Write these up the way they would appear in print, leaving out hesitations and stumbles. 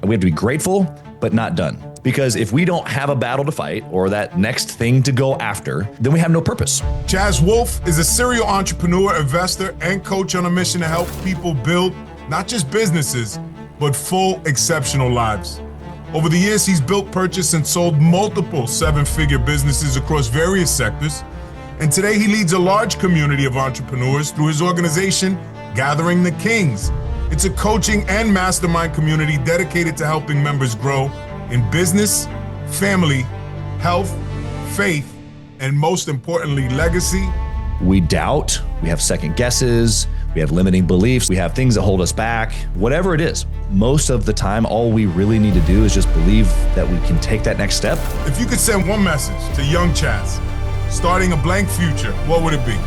And we have to be grateful, but not done. Because if we don't have a battle to fight or that next thing to go after, then we have no purpose. Chaz Wolfe is a serial entrepreneur, investor, and coach on a mission to help people build not just businesses, but full, exceptional lives. Over the years, he's built, purchased, and sold multiple seven-figure businesses across various sectors. And today he leads a large community of entrepreneurs through his organization, Gathering the Kings. It's a coaching and mastermind community dedicated to helping members grow in business, family, health, faith, and most importantly, legacy. We doubt, we have second guesses, we have limiting beliefs, we have things that hold us back, whatever it is. Most of the time, all we really need to do is just believe that we can take that next step. If you could send one message to young Chaz, starting a blank future, what would it be?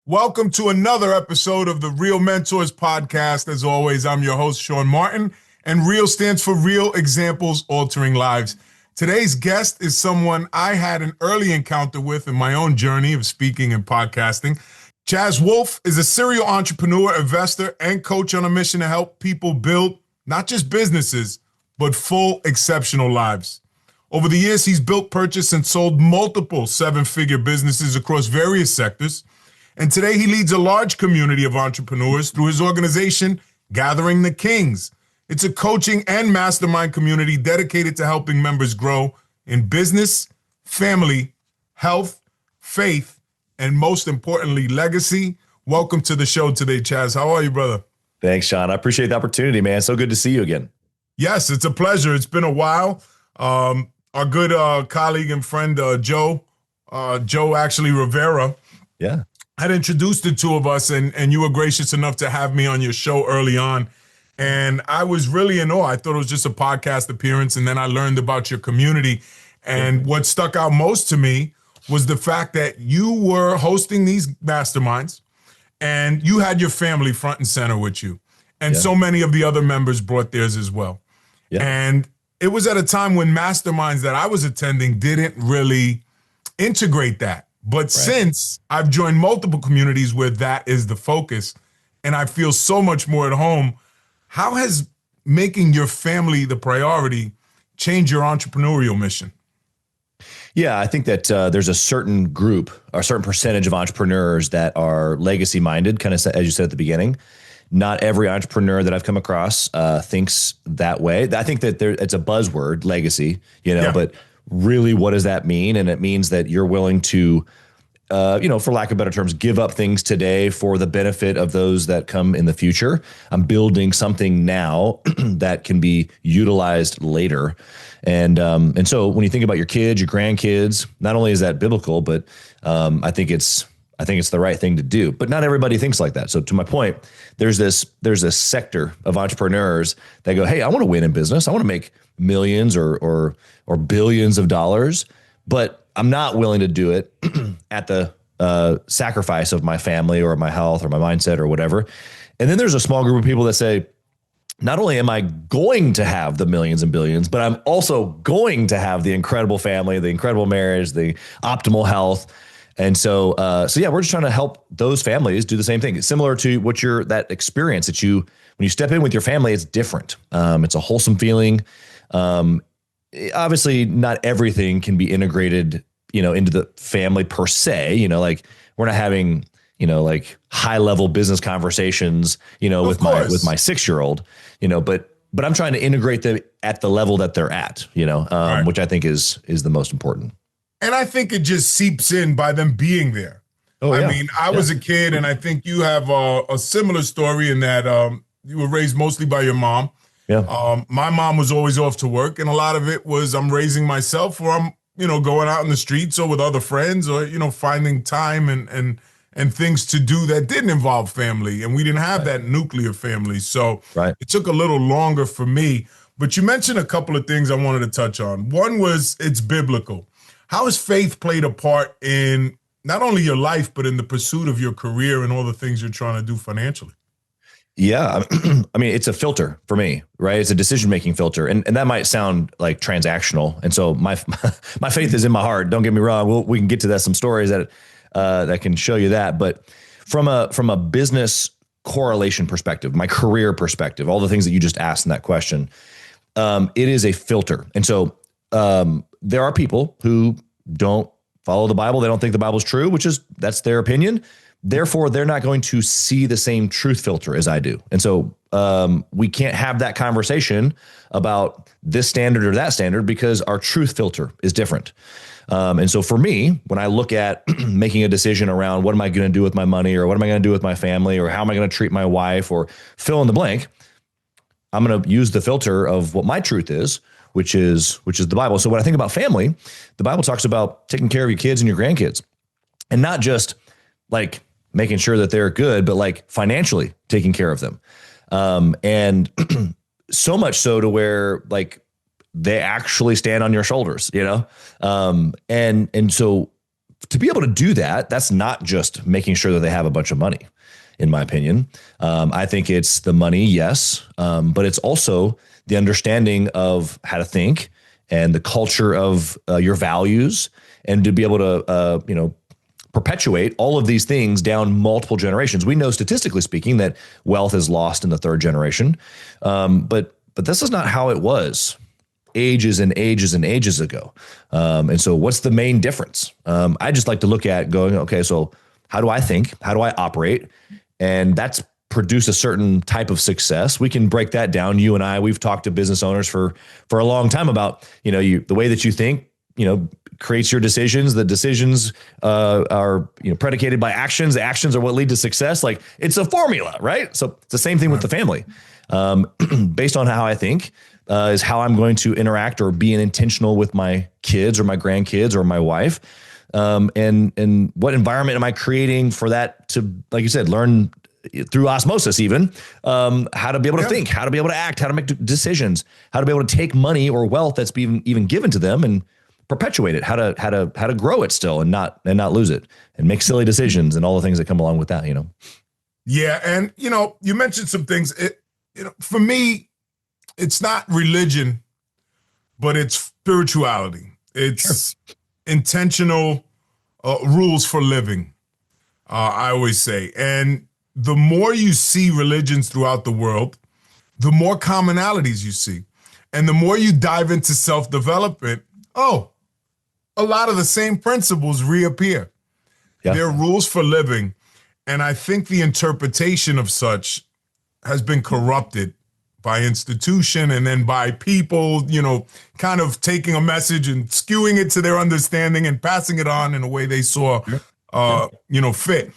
Welcome to another episode of the Real Mentors podcast. As always, I'm your host, Sean Martin, and REAL stands for Real Examples Altering Lives. Today's guest is someone I had an early encounter with in my own journey of speaking and podcasting. Chaz Wolfe is a serial entrepreneur, investor, and coach on a mission to help people build not just businesses, but full, exceptional lives. Over the years, he's built, purchased, and sold multiple seven-figure businesses across various sectors. And today he leads a large community of entrepreneurs through his organization, Gathering the Kings. It's a coaching and mastermind community dedicated to helping members grow in business, family, health, faith, and most importantly, legacy. Welcome to the show today, Chaz. How are you, brother? Thanks, Sean. I appreciate the opportunity, man. So good to see you again. Yes, it's a pleasure. It's been a while. Our good colleague and friend, Joe Rivera. Yeah. Had introduced the two of us, and you were gracious enough to have me on your show early on. And I was really in awe. I thought it was just a podcast appearance, and then I learned about your community. And what stuck out most to me was the fact that you were hosting these masterminds, and you had your family front and center with you. And so many of the other members brought theirs as well. Yeah. And it was at a time when masterminds that I was attending didn't really integrate that. But since I've joined multiple communities where that is the focus, and I feel so much more at home, how has making your family the priority changed your entrepreneurial mission? Yeah, I think that there's a certain group, or a certain percentage of entrepreneurs that are legacy minded, kind of as you said at the beginning. Not every entrepreneur that I've come across thinks that way. I think that it's a buzzword, legacy, but really, what does that mean? And it means that you're willing to, for lack of better terms, give up things today for the benefit of those that come in the future. I'm building something now that can be utilized later. And so when you think about your kids, your grandkids, not only is that biblical, but I think it's the right thing to do. But not everybody thinks like that. So to my point, there's this sector of entrepreneurs that go, hey, I want to win in business. I want to make millions or billions of dollars, but I'm not willing to do it at the sacrifice of my family or my health or my mindset or whatever. And then there's a small group of people that say, not only am I going to have the millions and billions, but I'm also going to have the incredible family, the incredible marriage, the optimal health. And so we're just trying to help those families do the same thing. It's similar to that experience that when you step in with your family, it's different. It's a wholesome feeling. Obviously not everything can be integrated, into the family per se, like we're not having, like high level business conversations, with my 6-year-old, but I'm trying to integrate them at the level that they're at, which I think is the most important. And I think it just seeps in by them being there. I mean, I was a kid, and I think you have a similar story in that you were raised mostly by your mom. Yeah. My mom was always off to work, and a lot of it was I'm raising myself, or I'm, going out in the streets or with other friends, or, finding time and things to do that didn't involve family. And we didn't have that nuclear family. So it took a little longer for me. But you mentioned a couple of things I wanted to touch on. One was it's biblical. How has faith played a part in not only your life, but in the pursuit of your career and all the things you're trying to do financially? Yeah. I mean, it's a filter for me, right? It's a decision-making filter. And that might sound like transactional. And so my faith is in my heart. Don't get me wrong. We can get to that, some stories that can show you that. But from a business correlation perspective, my career perspective, all the things that you just asked in that question, it is a filter. And so there are people who don't follow the Bible. They don't think the Bible is true, that's their opinion. Therefore, they're not going to see the same truth filter as I do. And so we can't have that conversation about this standard or that standard because our truth filter is different. And so for me, when I look at making a decision around what am I going to do with my money, or what am I going to do with my family, or how am I going to treat my wife, or fill in the blank, I'm going to use the filter of what my truth is, which is the Bible. So when I think about family, the Bible talks about taking care of your kids and your grandkids, and not just like making sure that they're good, but like financially taking care of them. And so much so to where like they actually stand on your shoulders, and so to be able to do that, that's not just making sure that they have a bunch of money, in my opinion. I think it's the money, yes, but it's also the understanding of how to think and the culture of your values, and to be able to, perpetuate all of these things down multiple generations. We know, statistically speaking, that wealth is lost in the third generation, but this is not how it was ages and ages and ages ago. And so what's the main difference? I just like to look at going, okay, so how do I think? How do I operate? And that's produce a certain type of success. We can break that down. You and I, we've talked to business owners for a long time about, the way that you think, creates your decisions. The decisions are predicated by actions. The actions are what lead to success. Like, it's a formula, right? So it's the same thing with the family. Based on how I think is how I'm going to interact or be intentional with my kids or my grandkids or my wife. And what environment am I creating for that to, like you said, learn through osmosis, even how to be able to think, how to be able to act, how to make decisions, how to be able to take money or wealth that's being even given to them and perpetuate it, how to grow it still and not lose it, and make silly decisions and all the things that come along with that. Yeah, and you mentioned some things. For me, it's not religion, but it's spirituality. It's intentional rules for living. I always say, and the more you see religions throughout the world, the more commonalities you see, and the more you dive into self-development. A lot of the same principles reappear. Yeah. They're rules for living. And I think the interpretation of such has been corrupted by institution and then by people, kind of taking a message and skewing it to their understanding and passing it on in a way they saw, fit.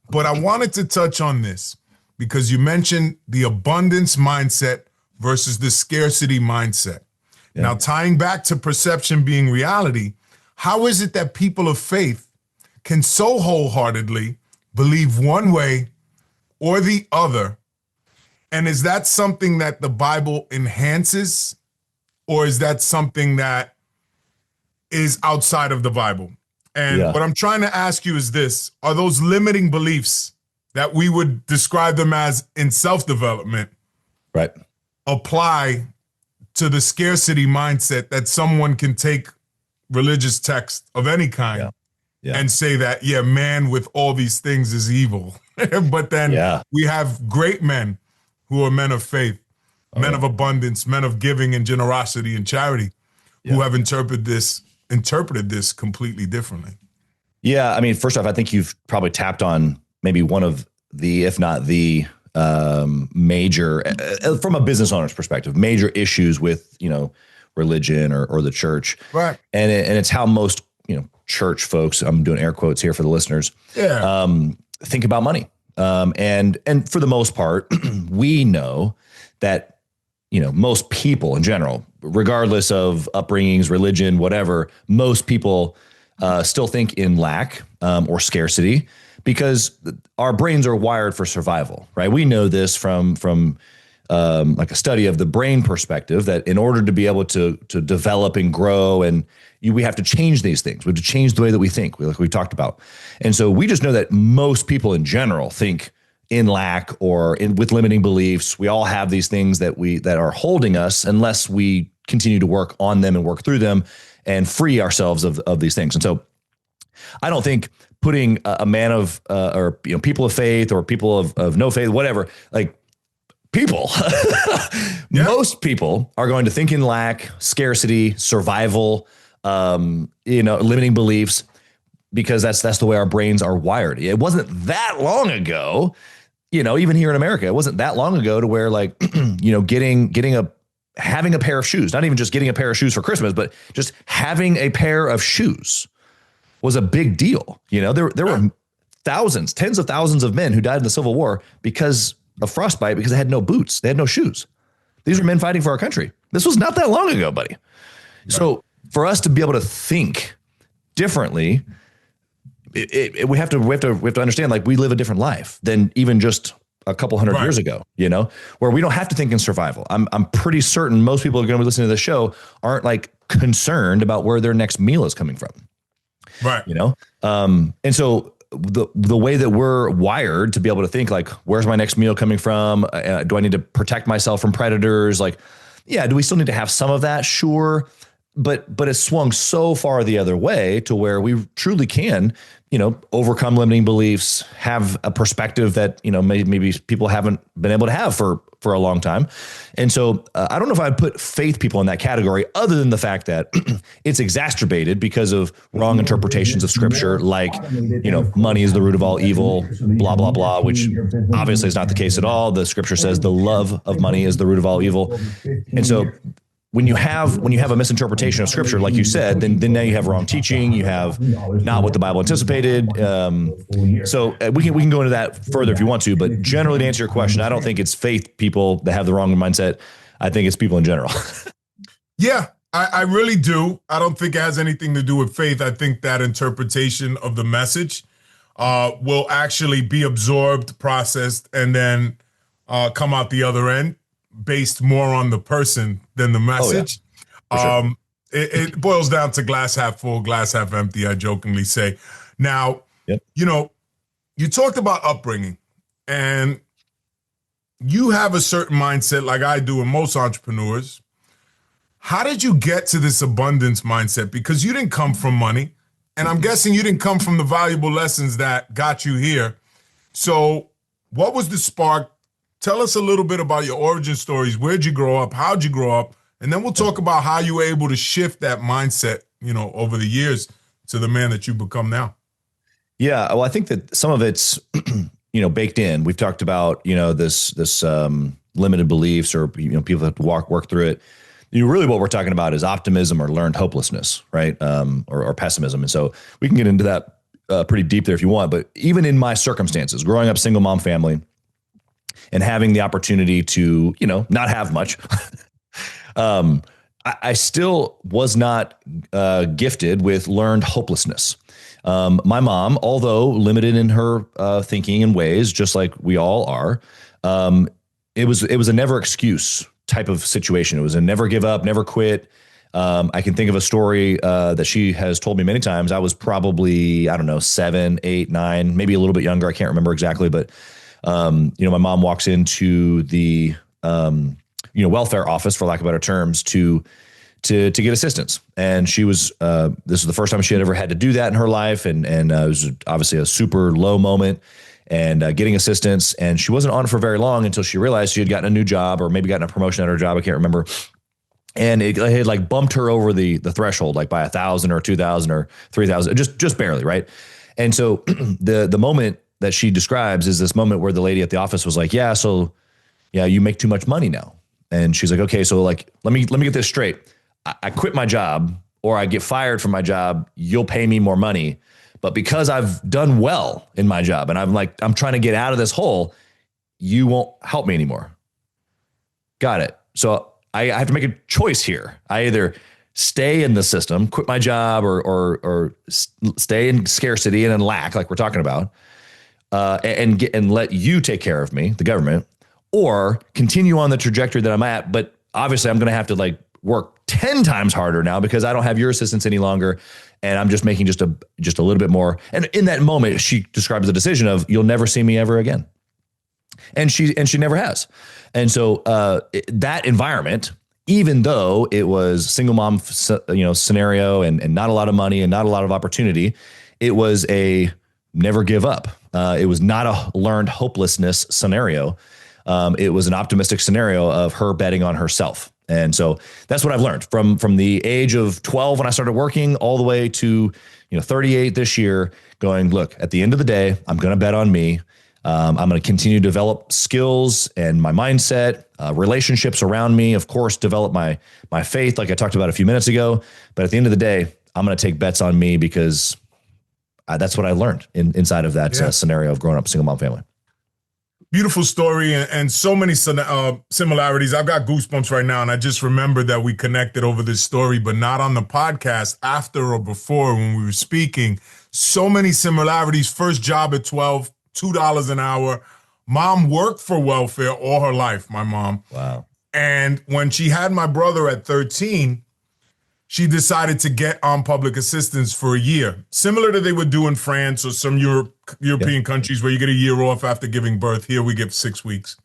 But I wanted to touch on this because you mentioned the abundance mindset versus the scarcity mindset. Yeah. Now, tying back to perception being reality, how is it that people of faith can so wholeheartedly believe one way or the other? And is that something that the Bible enhances, or is that something that is outside of the Bible? And what I'm trying to ask you is this: are those limiting beliefs that we would describe them as in self-development, right, apply to the scarcity mindset that someone can take religious text of any kind and say that, man with all these things is evil. But then we have great men who are men of faith, men of abundance, men of giving and generosity and charity, who have interpreted this completely differently. Yeah, I mean, first off, I think you've probably tapped on maybe one of the, if not the major, from a business owner's perspective, major issues with, religion or the church. Right. And it's how most, church folks, I'm doing air quotes here for the listeners, think about money. And for the most part, we know that, most people in general, regardless of upbringings, religion, whatever, most people still think in lack or scarcity, because our brains are wired for survival, right? We know this from like a study of the brain perspective, that in order to be able to develop and grow, and we have to change these things. We have to change the way that we think, like we talked about. And so we just know that most people in general think, in lack or with limiting beliefs. We all have these things that are holding us unless we continue to work on them and work through them and free ourselves of these things. And so I don't think putting a man of or people of faith or people of no faith, whatever, like people, most people are going to think in lack, scarcity, survival, limiting beliefs, because that's the way our brains are wired. It wasn't that long ago, even here in America, it wasn't that long ago to where like, having a pair of shoes, not even just getting a pair of shoes for Christmas, but just having a pair of shoes was a big deal. There were thousands, tens of thousands of men who died in the Civil War because of frostbite, because they had no boots. They had no shoes. These were men fighting for our country. This was not that long ago, buddy. Right. So for us to be able to think differently, we have to understand, like, we live a different life than even just a couple hundred years ago, where we don't have to think in survival. I'm pretty certain most people who are going to be listening to this show aren't like concerned about where their next meal is coming from. Right. And so the way that we're wired to be able to think, like, where's my next meal coming from? Do I need to protect myself from predators? Like, yeah, do we still need to have some of that? Sure. But it's swung so far the other way to where we truly can, overcome limiting beliefs, have a perspective that, maybe people haven't been able to have for a long time. And so I don't know if I'd put faith people in that category, other than the fact that it's exacerbated because of wrong interpretations of scripture, like, money is the root of all evil, blah, blah, blah, which obviously is not the case at all. The scripture says the love of money is the root of all evil. And so when you have a misinterpretation of scripture, like you said, then now you have wrong teaching. You have not what the Bible anticipated. So we can go into that further if you want to, but generally, to answer your question, I don't think it's faith people that have the wrong mindset. I think it's people in general. Yeah, I really do. I don't think it has anything to do with faith. I think that interpretation of the message will actually be absorbed, processed, and then come out the other end based more on the person than the message. Sure. It boils down to glass half full, glass half empty, I jokingly say. Now, you talked about upbringing, and you have a certain mindset like I do and most entrepreneurs. How did you get to this abundance mindset? Because you didn't come from money, and I'm guessing you didn't come from the valuable lessons that got you here. So what was the spark? Tell us a little bit about your origin stories. Where'd you grow up? How'd you grow up? And then we'll talk about how you were able to shift that mindset, over the years to the man that you become now. Yeah. Well, I think that some of it's, baked in. We've talked about, this limited beliefs, or, people have to work through it. Really what we're talking about is optimism or learned hopelessness, right? Or pessimism. And so we can get into that pretty deep there if you want. But even in my circumstances, growing up single mom family, and having the opportunity to, not have much, I still was not gifted with learned hopelessness. My mom, although limited in her thinking and ways, just like we all are, it was a never excuse type of situation. It was a never give up, never quit. I can think of a story that she has told me many times. I was probably, 7, 8, 9, maybe a little bit younger. I can't remember exactly, but my mom walks into the, welfare office, for lack of better terms, to get assistance. And she was, this was the first time she had ever had to do that in her life. And it was obviously a super low moment, and getting assistance. And she wasn't on it for very long until she realized she had gotten a new job, or maybe gotten a promotion at her job. I can't remember. And it had like bumped her over the threshold, like by 1,000 or 2,000 or 3,000, just barely. Right. And so the moment that she describes is this moment where the lady at the office was like, yeah, you make too much money now. And she's like, okay, so like, let me get this straight. I quit my job, or I get fired from my job. You'll pay me more money. But because I've done well in my job and I'm trying to get out of this hole, you won't help me anymore. Got it. So I have to make a choice here. I either stay in the system, quit my job, or stay in scarcity and in lack, like we're talking about, and let you take care of me, the government, or continue on the trajectory that I'm at. But obviously I'm going to have to like work 10 times harder now because I don't have your assistance any longer. And I'm just making just a little bit more. And in that moment, she describes the decision of, you'll never see me ever again. and she never has. And so that environment, even though it was single mom, scenario and not a lot of money and not a lot of opportunity, it was a never give up. It was not a learned hopelessness scenario. It was an optimistic scenario of her betting on herself. And so that's what I've learned from the age of 12 when I started working all the way to 38 this year, going, look, at the end of the day, I'm going to bet on me. I'm going to continue to develop skills and my mindset, relationships around me, of course, develop my faith, like I talked about a few minutes ago. But at the end of the day, I'm going to take bets on me because that's what I learned inside of that scenario of growing up a single mom family. Beautiful story and so many similarities. I've got goosebumps right now, and I just remembered that we connected over this story, but not on the podcast, after or before when we were speaking. So many similarities. First job at 12, $2 an hour. Mom worked for welfare all her life, my mom. Wow. And when she had my brother at 13, she decided to get on public assistance for a year, similar to they would do in France or some European countries where you get a year off after giving birth. Here we give 6 weeks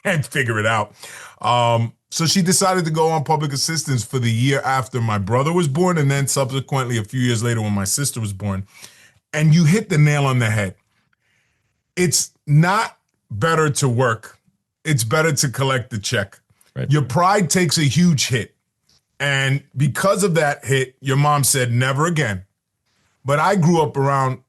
and figure it out. So she decided to go on public assistance for the year after my brother was born, and then subsequently a few years later when my sister was born. And you hit the nail on the head. It's not better to work. It's better to collect the check. Right. Your pride takes a huge hit. And because of that hit, your mom said, never again. But I grew up around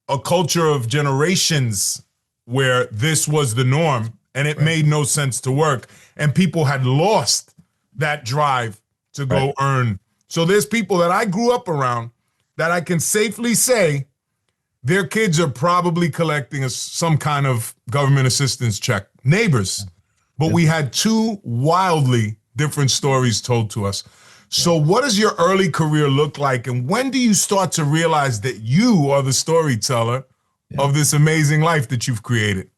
a culture of generations where this was the norm and it made no sense to work. And people had lost that drive to go earn. So there's people that I grew up around that I can safely say their kids are probably collecting some kind of government assistance check. Neighbors. But we had two wildly different stories told to us. So what does your early career look like? And when do you start to realize that you are the storyteller of this amazing life that you've created?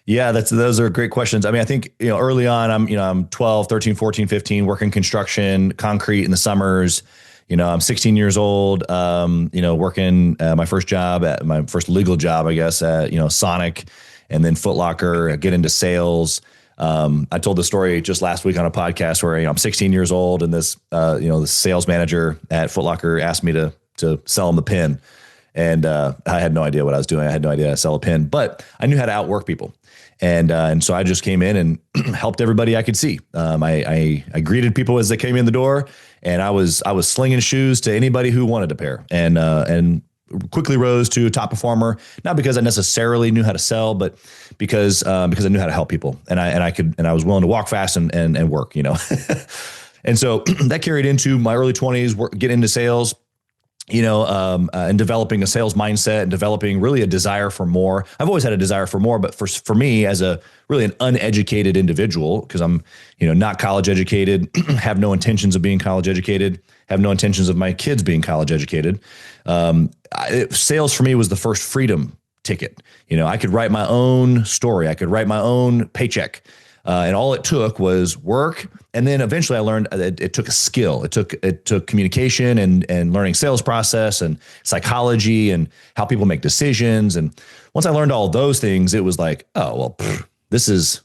Yeah, those are great questions. I mean, I think, early on, I'm 12, 13, 14, 15, working construction, concrete in the summers. I'm 16 years old, working my first job my first legal job, I guess, at, Sonic and then Foot Locker, get into sales. I told the story just last week on a podcast where I'm 16 years old and this, the sales manager at Foot Locker asked me to sell him the pin. And I had no idea what I was doing. I had no idea how to sell a pin, but I knew how to outwork people. And so I just came in and helped everybody I could see. I greeted people as they came in the door, and I was slinging shoes to anybody who wanted a pair, and quickly rose to a top performer, not because I necessarily knew how to sell, but because I knew how to help people, and I was willing to walk fast and work, and so that carried into my early 20s, get into sales, and developing a sales mindset and developing really a desire for more. I've always had a desire for more, but for me as an uneducated individual, because I'm, not college educated, have no intentions of being college educated, have no intentions of my kids being college educated. Sales for me was the first freedom ticket. I could write my own story. I could write my own paycheck. And all it took was work. And then eventually I learned that it took a skill. It took communication and learning sales process and psychology and how people make decisions. And once I learned all those things, it was like, oh, well, this is,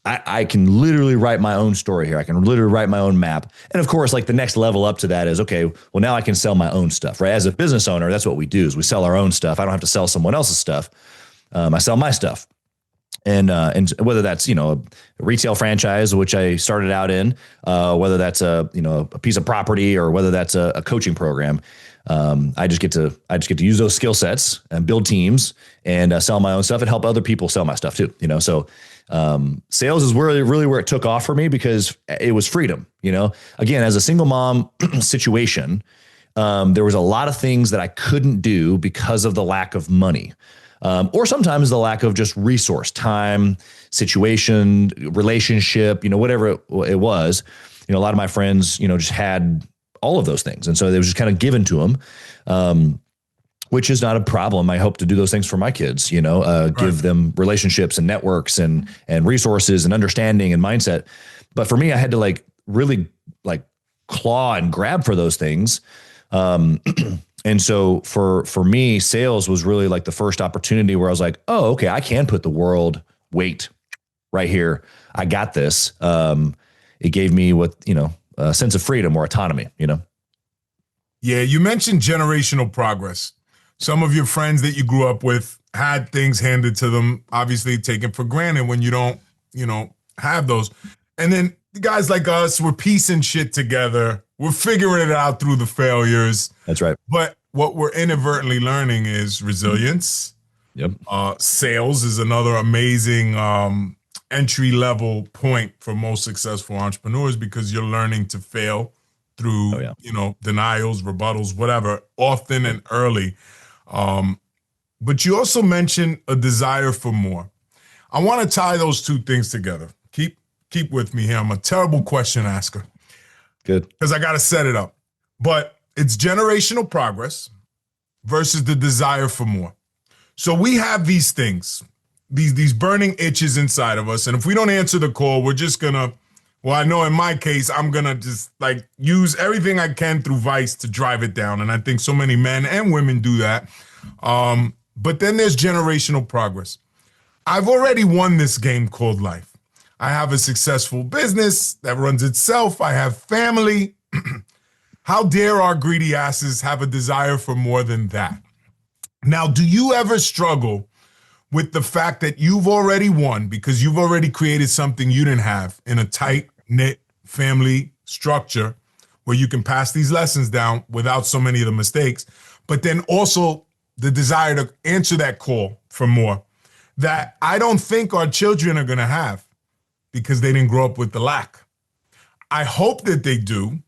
I can literally write my own story here. I can literally write my own map. And of course, like the next level up to that is, okay, well, now I can sell my own stuff, right? As a business owner, that's what we do is we sell our own stuff. I don't have to sell someone else's stuff. I sell my stuff. And whether that's, a retail franchise, which I started out in, whether that's a piece of property or whether that's a coaching program, I just get to use those skill sets and build teams and sell my own stuff and help other people sell my stuff too. So sales is really where it took off for me because it was freedom. Again, as a single mom situation, there was a lot of things that I couldn't do because of the lack of money. Or sometimes the lack of just resource, time, situation, relationship, whatever it was, a lot of my friends, just had all of those things. And so they was just kind of given to them, which is not a problem. I hope to do those things for my kids, give them relationships and networks and resources and understanding and mindset. But for me, I had to really claw and grab for those things. And so for me, sales was really like the first opportunity where I was like, oh, okay, I can put the world wait, right here, I got this. It gave me a sense of freedom or autonomy, Yeah, you mentioned generational progress. Some of your friends that you grew up with had things handed to them, obviously taken for granted when you don't, have those. And then guys like us, we're piecing shit together. We're figuring it out through the failures. That's right. But what we're inadvertently learning is resilience. Yep. Sales is another amazing entry level point for most successful entrepreneurs because you're learning to fail through, denials, rebuttals, whatever, often and early. But you also mentioned a desire for more. I want to tie those two things together. Keep with me here. I'm a terrible question asker. Good. Because I got to set it up. But it's generational progress versus the desire for more. So we have these things, these burning itches inside of us. And if we don't answer the call, we're just going to, I know in my case, I'm going to just use everything I can through vice to drive it down. And I think so many men and women do that. But then there's generational progress. I've already won this game called life. I have a successful business that runs itself. I have family. How dare our greedy asses have a desire for more than that? Now, do you ever struggle with the fact that you've already won because you've already created something you didn't have in a tight-knit family structure where you can pass these lessons down without so many of the mistakes, but then also the desire to answer that call for more that I don't think our children are going to have because they didn't grow up with the lack. I hope that they do,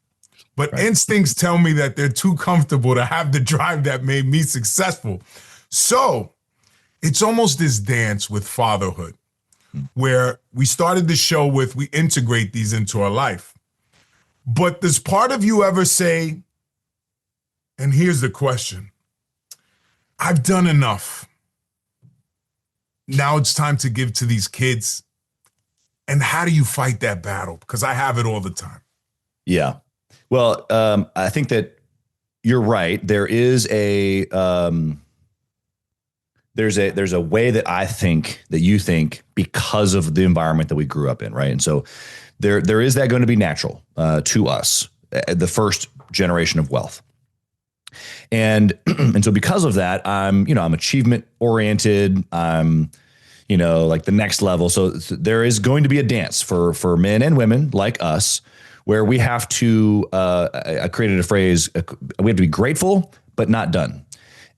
but instincts tell me that they're too comfortable to have the drive that made me successful. So it's almost this dance with fatherhood where we started the show with we integrate these into our life. But does part of you ever say, and here's the question, I've done enough. Now it's time to give to these kids. And how do you fight that battle? Because I have it all the time. Yeah. Well, I think that you're right. There is there's a way that I think that you think because of the environment that we grew up in, right? And so there is that going to be natural to us, the first generation of wealth. And so because of that, I'm achievement oriented. I'm like the next level. So there is going to be a dance for men and women like us where we have to, I created a phrase, we have to be grateful, but not done.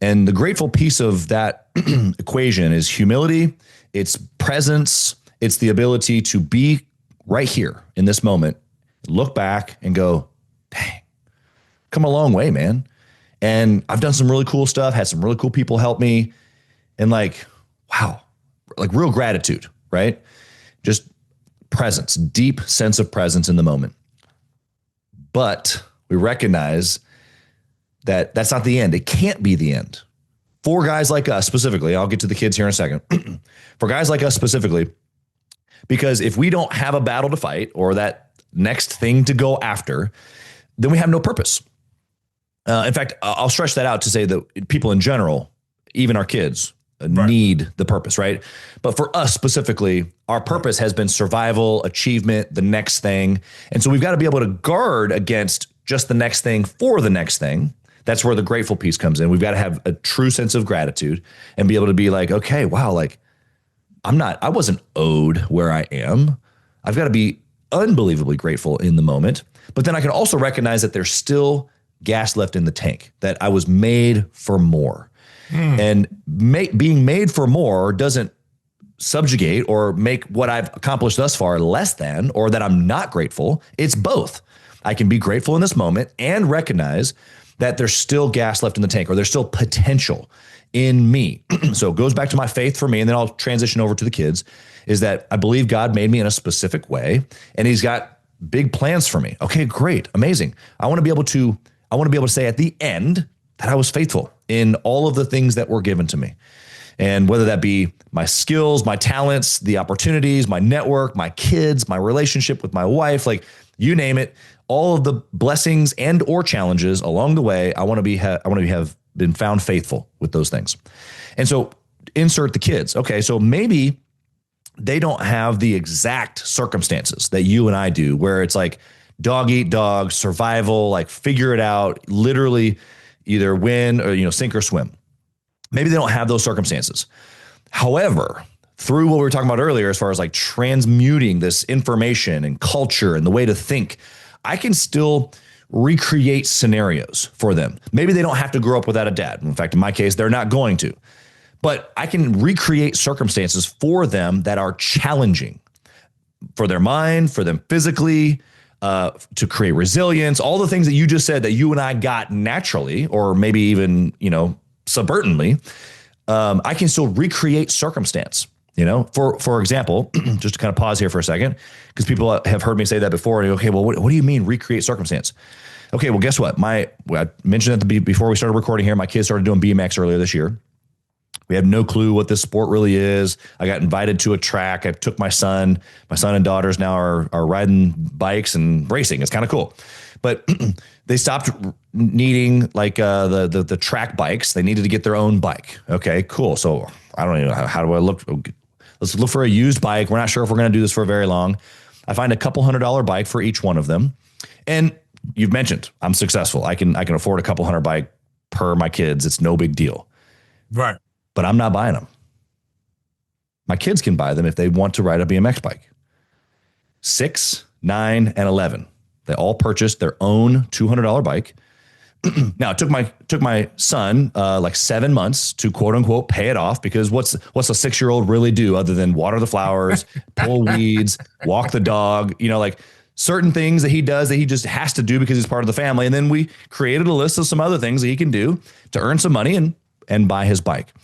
And the grateful piece of that equation is humility, it's presence, it's the ability to be right here in this moment, look back and go, dang, come a long way, man. And I've done some really cool stuff, had some really cool people help me. And wow, real gratitude, right? Just presence, deep sense of presence in the moment. But we recognize that that's not the end. It can't be the end. For guys like us specifically, I'll get to the kids here in a second. For guys like us specifically, because if we don't have a battle to fight or that next thing to go after, then we have no purpose. In fact, I'll stretch that out to say that people in general, even our kids, need the purpose, right? But for us specifically, our purpose has been survival, achievement, the next thing. And so we've got to be able to guard against just the next thing for the next thing. That's where the grateful piece comes in. We've got to have a true sense of gratitude and be able to be like, okay, wow, I wasn't owed where I am. I've got to be unbelievably grateful in the moment. But then I can also recognize that there's still gas left in the tank, that I was made for more. And being made for more doesn't subjugate or make what I've accomplished thus far less than, or that I'm not grateful. It's both. I can be grateful in this moment and recognize that there's still gas left in the tank, or there's still potential in me. So it goes back to my faith for me, and then I'll transition over to the kids, is that I believe God made me in a specific way, and he's got big plans for me. Okay, great, amazing. I want to be able to say at the end that I was faithful in all of the things that were given to me. And whether that be my skills, my talents, the opportunities, my network, my kids, my relationship with my wife, you name it, all of the blessings and or challenges along the way, I want to have been found faithful with those things. And so insert the kids. Okay, so maybe they don't have the exact circumstances that you and I do, where it's like dog eat dog, survival, like figure it out, literally either win or, sink or swim. Maybe they don't have those circumstances. However, through what we were talking about earlier, as far as like transmuting this information and culture and the way to think, I can still recreate scenarios for them. Maybe they don't have to grow up without a dad. In fact, in my case, they're not going to. But I can recreate circumstances for them that are challenging for their mind, for them physically, to create resilience, all the things that you just said that you and I got naturally, or maybe even, subvertently. I can still recreate circumstance. For example, just to kind of pause here for a second, because people have heard me say that before. And okay, well, what do you mean recreate circumstance? Okay, well, guess what? I mentioned before we started recording here, my kids started doing BMX earlier this year. We have no clue what this sport really is. I got invited to a track. I took my son. My son and daughters now are riding bikes and racing. It's kind of cool. But they stopped needing like the track bikes. They needed to get their own bike. Okay, cool. So I don't even know, how do I look? Let's look for a used bike. We're not sure if we're going to do this for very long. I find a couple $100 bike for each one of them. And you've mentioned I'm successful. I can afford a couple $100 bike per my kids. It's no big deal. Right. But I'm not buying them. My kids can buy them if they want to ride a BMX bike. 6, 9, and 11. They all purchased their own $200 bike. Now, it took my son like 7 months to quote unquote pay it off, because what's a 6-year-old really do other than water the flowers, pull weeds, walk the dog, like certain things that he does that he just has to do because he's part of the family. And then we created a list of some other things that he can do to earn some money and buy his bike.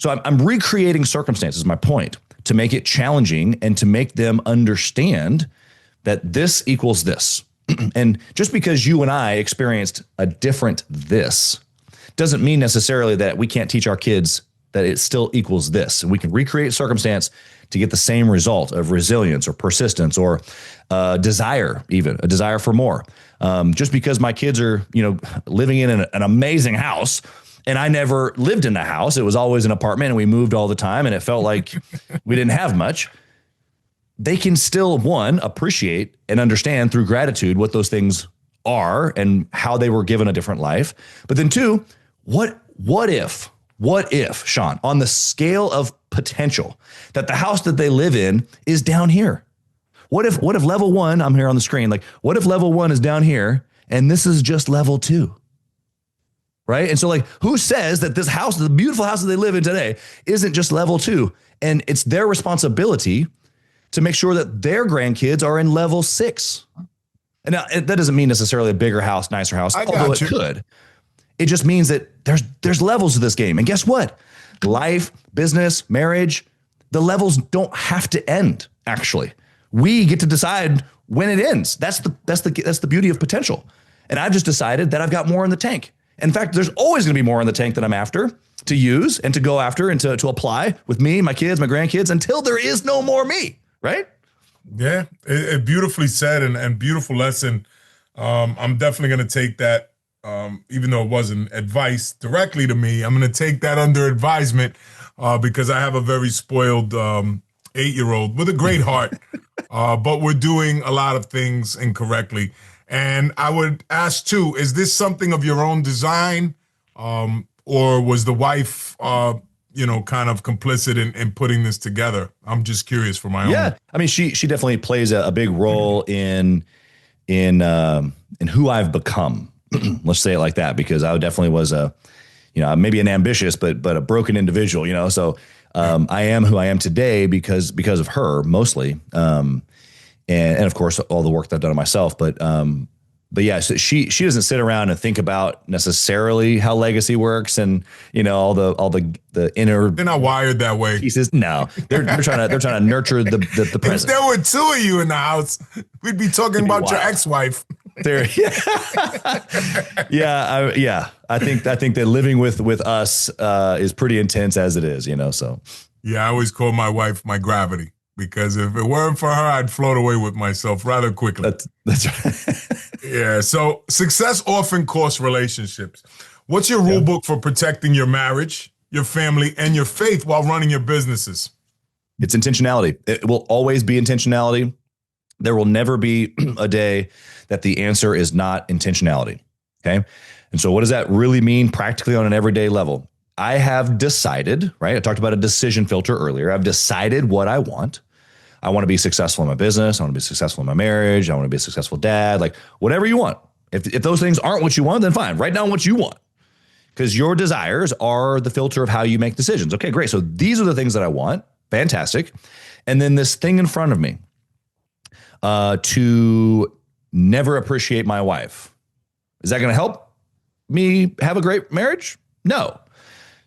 So I'm recreating circumstances, my point, to make it challenging and to make them understand that this equals this. And just because you and I experienced a different this doesn't mean necessarily that we can't teach our kids that it still equals this. We can recreate circumstance to get the same result of resilience or persistence or desire, even a desire for more. Just because my kids are, living in an amazing house, and I never lived in a house. It was always an apartment, and we moved all the time, and it felt like we didn't have much. They can still, one, appreciate and understand through gratitude what those things are and how they were given a different life. But then two, what if, Sean, on the scale of potential, that the house that they live in is down here? What if level 1, I'm here on the screen, like, what if level 1 is down here and this is just level 2? Right. And so, like, who says that this house, the beautiful house that they live in today, isn't just level 2? And it's their responsibility to make sure that their grandkids are in level 6. And now, that doesn't mean necessarily a bigger house, nicer house, although it could. It just means that there's levels to this game. And guess what? Life, business, marriage, the levels don't have to end, actually. We get to decide when it ends. That's the beauty of potential. And I've just decided that I've got more in the tank. In fact, there's always going to be more in the tank that I'm after to use and to go after and to apply with me, my kids, my grandkids, until there is no more me, right? Yeah, it beautifully said and beautiful lesson. I'm definitely going to take that, even though it wasn't advice directly to me. I'm going to take that under advisement because I have a very spoiled 8-year-old with a great heart, but we're doing a lot of things incorrectly. And I would ask too, is this something of your own design, or was the wife, kind of complicit in putting this together? I'm just curious for my own. Yeah, I mean, she definitely plays a big role in who I've become. Let's say it like that, because I definitely was maybe an ambitious but a broken individual. So I am who I am today because of her mostly. And of course, all the work that I've done on myself. But yeah, so she doesn't sit around and think about necessarily how legacy works and all the inner. They're not wired that way. Pieces. No, they're trying to nurture the present. If there were 2 of you in the house, we'd be talking about your ex-wife. Yeah. I think that living with us is pretty intense as it is. So. Yeah, I always call my wife my gravity. Because if it weren't for her, I'd float away with myself rather quickly. That's right. Yeah. So success often costs relationships. What's your rule book for protecting your marriage, your family, and your faith while running your businesses? It's intentionality. It will always be intentionality. There will never be a day that the answer is not intentionality. Okay. And so what does that really mean practically on an everyday level? I have decided, right? I talked about a decision filter earlier. I've decided what I want. I want to be successful in my business. I want to be successful in my marriage. I want to be a successful dad, like whatever you want. If those things aren't what you want, then fine. Write down what you want, because your desires are the filter of how you make decisions. Okay, great. So these are the things that I want. Fantastic. And then this thing in front of me, to never appreciate my wife. Is that going to help me have a great marriage? No.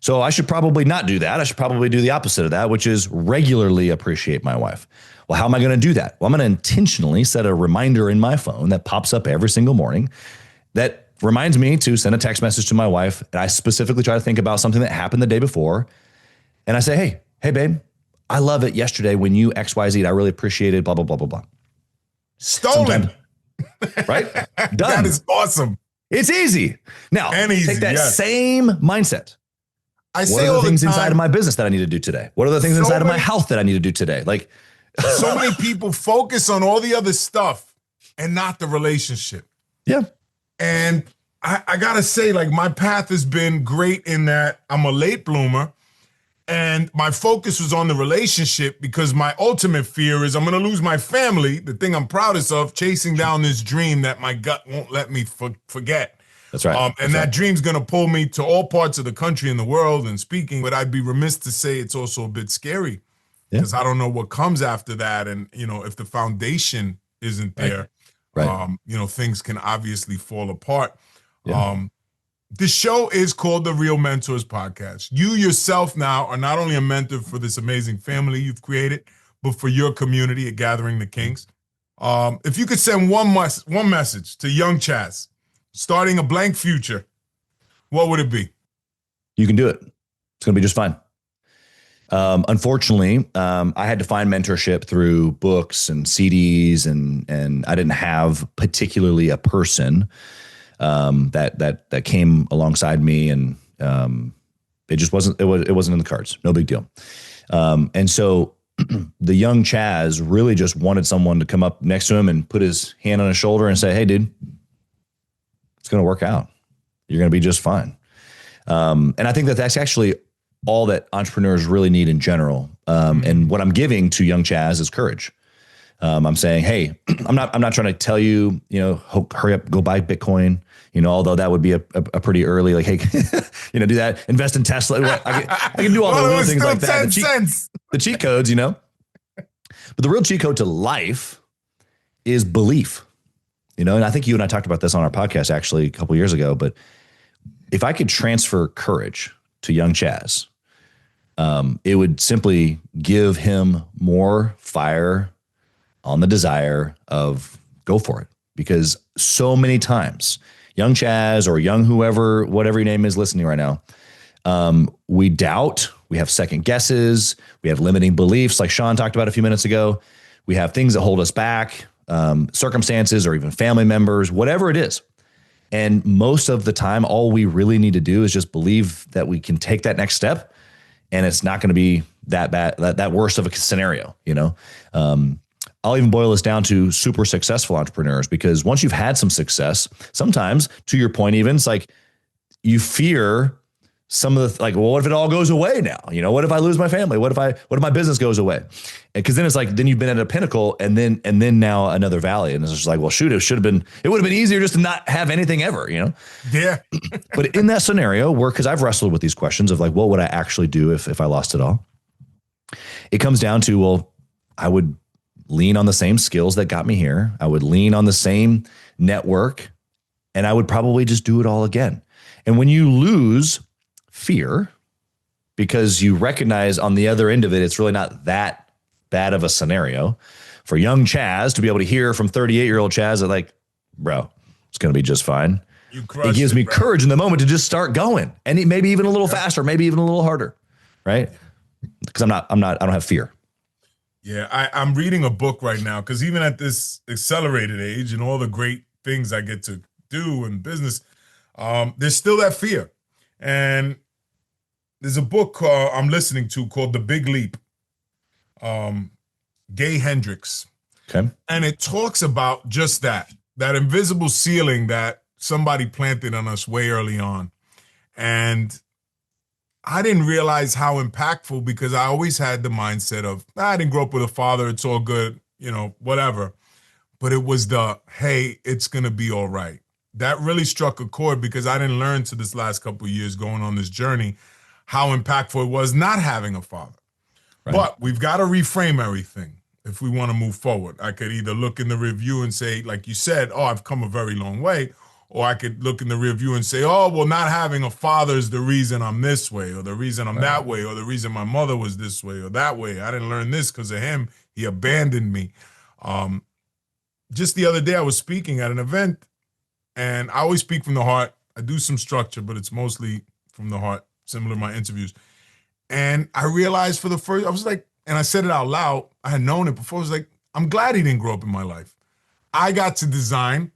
So I should probably not do that. I should probably do the opposite of that, which is regularly appreciate my wife. Well, how am I going to do that? Well, I'm going to intentionally set a reminder in my phone that pops up every single morning that reminds me to send a text message to my wife. And I specifically try to think about something that happened the day before. And I say, hey, babe, I love it yesterday when you XYZ. I really appreciated blah, blah, blah, blah, blah. Stolen. Right? Done. That is awesome. It's easy. Now, take that same mindset. I say what are all the things the time, inside of my business that I need to do today? What are the things inside of my health that I need to do today? Like, so many people focus on all the other stuff and not the relationship. Yeah. And I gotta say, like, my path has been great in that I'm a late bloomer, and my focus was on the relationship because my ultimate fear is I'm gonna lose my family, the thing I'm proudest of, chasing down this dream that my gut won't let me forget. That's right. And that dream's going to pull me to all parts of the country and the world and speaking. But I'd be remiss to say it's also a bit scary because I don't know what comes after that. And, if the foundation isn't there, right. Things can obviously fall apart. Yeah. The show is called the Real Mentors Podcast. You yourself now are not only a mentor for this amazing family you've created, but for your community at Gathering the Kings. If you could send one message to young Chaz, starting a blank future, what would it be? You can do it. It's going to be just fine. Unfortunately, I had to find mentorship through books and CDs, and I didn't have particularly a person that came alongside me, and it just wasn't in the cards. No big deal. And so the young Chaz really just wanted someone to come up next to him and put his hand on his shoulder and say, "Hey, dude, it's going to work out. You're going to be just fine." And I think that that's actually all that entrepreneurs really need in general. And what I'm giving to young Chaz is courage. I'm saying, hey, I'm not trying to tell you, hurry up, go buy Bitcoin, although that would be a pretty early, like, hey, do that, invest in Tesla. I can do all the little things like that. The cheat codes, but the real cheat code to life is belief. And I think you and I talked about this on our podcast actually a couple of years ago, but if I could transfer courage to young Chaz, it would simply give him more fire on the desire of go for it. Because so many times, young Chaz or young whoever, whatever your name is listening right now, we doubt, we have second guesses, we have limiting beliefs like Sean talked about a few minutes ago. We have things that hold us back. Circumstances or even family members, whatever it is. And most of the time, all we really need to do is just believe that we can take that next step, and it's not going to be that bad, that worst of a scenario. I'll even boil this down to super successful entrepreneurs, because once you've had some success, sometimes, to your point, even it's like you fear some of the, like, well, what if it all goes away now? What if I lose my family? What if my business goes away? Because then it's like, then you've been at a pinnacle and then now another valley. And it's just like, well, shoot, it would have been easier just to not have anything ever, Yeah. But in that scenario because I've wrestled with these questions of like, what would I actually do if I lost it all? It comes down to, well, I would lean on the same skills that got me here. I would lean on the same network, and I would probably just do it all again. And when you lose fear, because you recognize on the other end of it, it's really not that bad of a scenario for young Chaz to be able to hear from 38-year-old Chaz that, like, bro, it's going to be just fine. It gives me courage in the moment to just start going, and maybe even a little faster, maybe even a little harder, right? Because I don't have fear. Yeah, I'm reading a book right now because even at this accelerated age and all the great things I get to do in business, there's still that fear. And there's a book I'm listening to called The Big Leap. Gay Hendricks. Okay. And it talks about just that invisible ceiling that somebody planted on us way early on. And I didn't realize how impactful, because I always had the mindset of, I didn't grow up with a father, it's all good, whatever. But it was hey, it's going to be all right. That really struck a chord, because I didn't learn to this last couple of years going on this journey how impactful it was not having a father. Right. But we've got to reframe everything if we want to move forward. I could either look in the review and say, like you said, oh, I've come a very long way. Or I could look in the review and say, oh, well, not having a father is the reason I'm this way, or the reason I'm that way, or the reason my mother was this way or that way. I didn't learn this because of him. He abandoned me. Just the other day, I was speaking at an event, and I always speak from the heart. I do some structure, but it's mostly from the heart, similar to my interviews. And I realized I was like, and I said it out loud, I had known it before, I was like, I'm glad he didn't grow up in my life. I got to design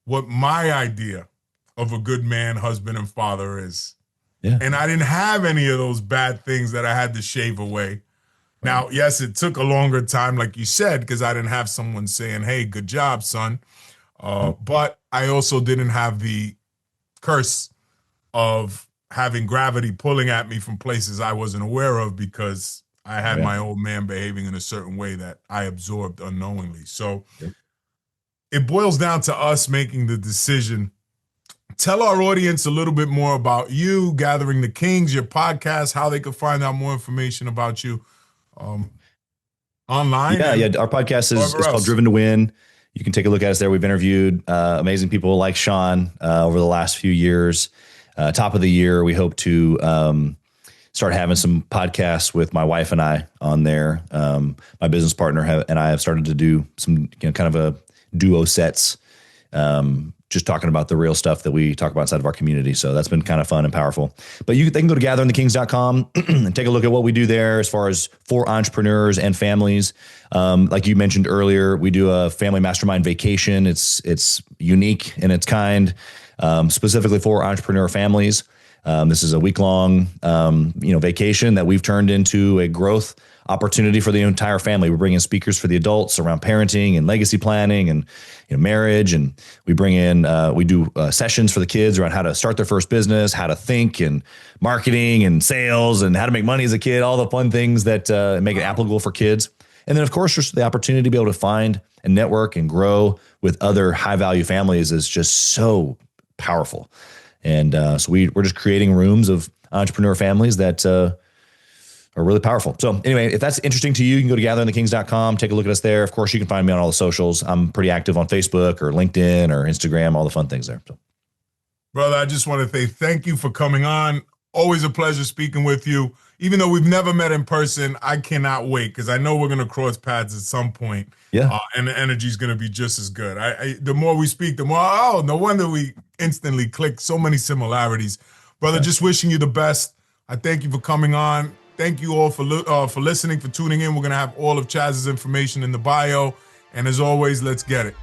what my idea of a good man, husband, and father is. Yeah. And I didn't have any of those bad things that I had to shave away. Right. Now, yes, it took a longer time, like you said, because I didn't have someone saying, hey, good job, son. But I also didn't have the curse of having gravity pulling at me from places I wasn't aware of, because I had my old man behaving in a certain way that I absorbed unknowingly. So it boils down to us making the decision. Tell our audience a little bit more about you, Gathering the Kings, your podcast, how they could find out more information about you online. Yeah. Our podcast is called Driven to Win. You can take a look at us there. We've interviewed amazing people like Sean over the last few years. Top of the year, we hope to start having some podcasts with my wife and I on there. My business partner and I have started to do some kind of a duo sets, just talking about the real stuff that we talk about inside of our community. So that's been kind of fun and powerful. But they can go to gatheringthekings.com and take a look at what we do there as far as for entrepreneurs and families. Like you mentioned earlier, we do a family mastermind vacation. It's unique in its kind, specifically for entrepreneur families. This is a week-long, vacation that we've turned into a growth opportunity for the entire family. We bring in speakers for the adults around parenting and legacy planning and marriage, and we bring in we do sessions for the kids around how to start their first business, how to think, and marketing and sales, and how to make money as a kid. All the fun things that make it applicable for kids. And then, of course, just the opportunity to be able to find and network and grow with other high-value families is just so powerful. And so we're just creating rooms of entrepreneur families that are really powerful. So anyway, if that's interesting to you, you can go to gatheringthekings.com, take a look at us there. Of course, you can find me on all the socials. I'm pretty active on Facebook or LinkedIn or Instagram, all the fun things there. So, brother, I just want to say thank you for coming on. Always a pleasure speaking with you. Even though we've never met in person, I cannot wait, because I know we're going to cross paths at some point. Yeah. And the energy is going to be just as good. The more we speak, the more, no wonder we instantly click. So many similarities. Brother, just wishing you the best. I thank you for coming on. Thank you all for listening, for tuning in. We're going to have all of Chaz's information in the bio. And as always, let's get it.